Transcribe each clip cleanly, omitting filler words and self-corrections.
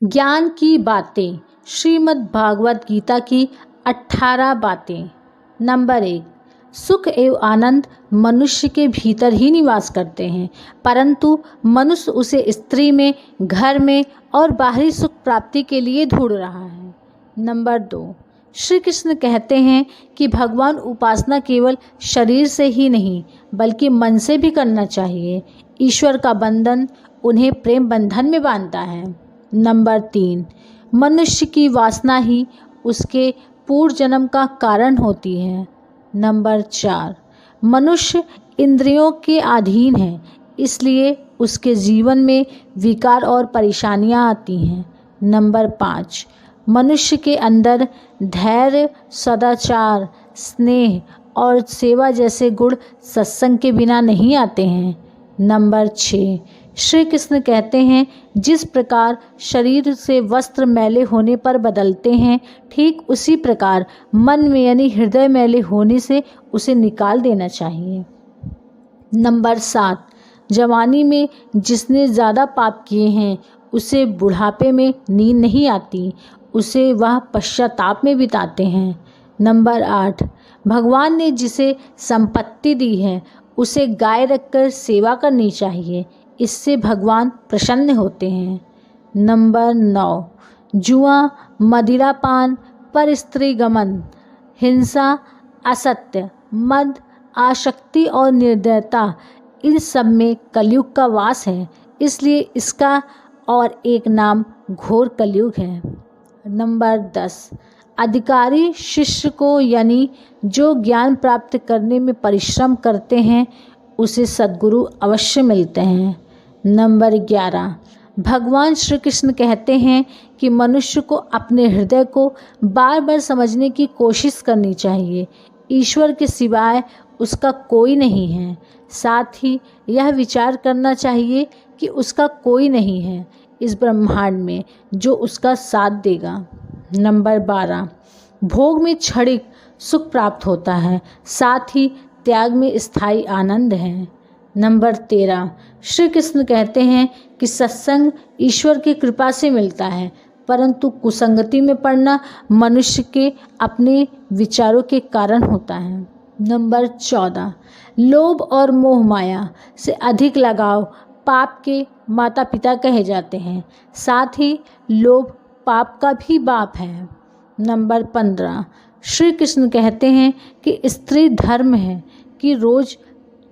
ज्ञान की बातें, श्रीमद् भागवत गीता की 18 बातें। नंबर 1, सुख एवं आनंद मनुष्य के भीतर ही निवास करते हैं, परंतु मनुष्य उसे स्त्री में, घर में और बाहरी सुख प्राप्ति के लिए ढूंढ रहा है। नंबर 2, श्री कृष्ण कहते हैं कि भगवान उपासना केवल शरीर से ही नहीं बल्कि मन से भी करना चाहिए। ईश्वर का बंधन उन्हें प्रेम बंधन में बांधता है। नंबर 3, मनुष्य की वासना ही उसके पूर्व जन्म का कारण होती है। नंबर 4, मनुष्य इंद्रियों के अधीन है, इसलिए उसके जीवन में विकार और परेशानियां आती हैं। नंबर 5, मनुष्य के अंदर धैर्य, सदाचार, स्नेह और सेवा जैसे गुण सत्संग के बिना नहीं आते हैं। नंबर 6, श्री कृष्ण कहते हैं जिस प्रकार शरीर से वस्त्र मैले होने पर बदलते हैं, ठीक उसी प्रकार मन में यानी हृदय मैले होने से उसे निकाल देना चाहिए। नंबर 7, जवानी में जिसने ज़्यादा पाप किए हैं उसे बुढ़ापे में नींद नहीं आती, उसे वह पश्चाताप में बिताते हैं। नंबर 8, भगवान ने जिसे संपत्ति दी है उसे गाय रखकर सेवा करनी चाहिए, इससे भगवान प्रसन्न होते हैं। नंबर 9, जुआ, मदिरापान, पर स्त्री गमन, हिंसा, असत्य, मद, आसक्ति और निर्दयता, इन सब में कलयुग का वास है, इसलिए इसका और एक नाम घोर कलयुग है। नंबर 10, अधिकारी शिष्य को यानी जो ज्ञान प्राप्त करने में परिश्रम करते हैं उसे सद्गुरु अवश्य मिलते हैं। नंबर 11, भगवान श्री कृष्ण कहते हैं कि मनुष्य को अपने हृदय को बार बार समझने की कोशिश करनी चाहिए। ईश्वर के सिवाय उसका कोई नहीं है। साथ ही यह विचार करना चाहिए कि उसका कोई नहीं है इस ब्रह्मांड में जो उसका साथ देगा। नंबर 12, भोग में क्षणिक सुख प्राप्त होता है, साथ ही त्याग में स्थायी आनंद है। नंबर 13, श्री कृष्ण कहते हैं कि सत्संग ईश्वर की कृपा से मिलता है, परंतु कुसंगति में पड़ना मनुष्य के अपने विचारों के कारण होता है। नंबर 14, लोभ और मोह माया से अधिक लगाव पाप के माता पिता कहे जाते हैं, साथ ही लोभ पाप का भी बाप है। नंबर 15, श्री कृष्ण कहते हैं कि स्त्री धर्म है कि रोज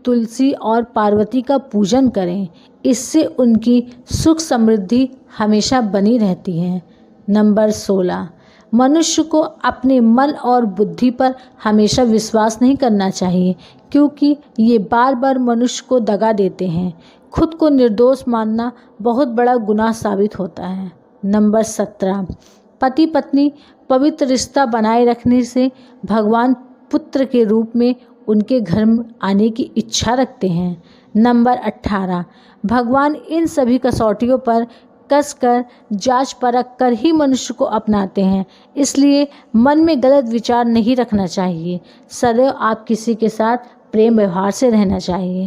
तुलसी और पार्वती का पूजन करें, इससे उनकी सुख समृद्धि हमेशा बनी रहती है। नंबर 16, मनुष्य को अपने मन और बुद्धि पर हमेशा विश्वास नहीं करना चाहिए, क्योंकि ये बार बार मनुष्य को दगा देते हैं। खुद को निर्दोष मानना बहुत बड़ा गुनाह साबित होता है। नंबर 17, पति पत्नी पवित्र रिश्ता बनाए रखने से भगवान पुत्र के रूप में उनके घर में आने की इच्छा रखते हैं। नंबर 18, भगवान इन सभी कसौटियों पर कसकर जांच परख कर ही मनुष्य को अपनाते हैं, इसलिए मन में गलत विचार नहीं रखना चाहिए। सदैव आप किसी के साथ प्रेम व्यवहार से रहना चाहिए।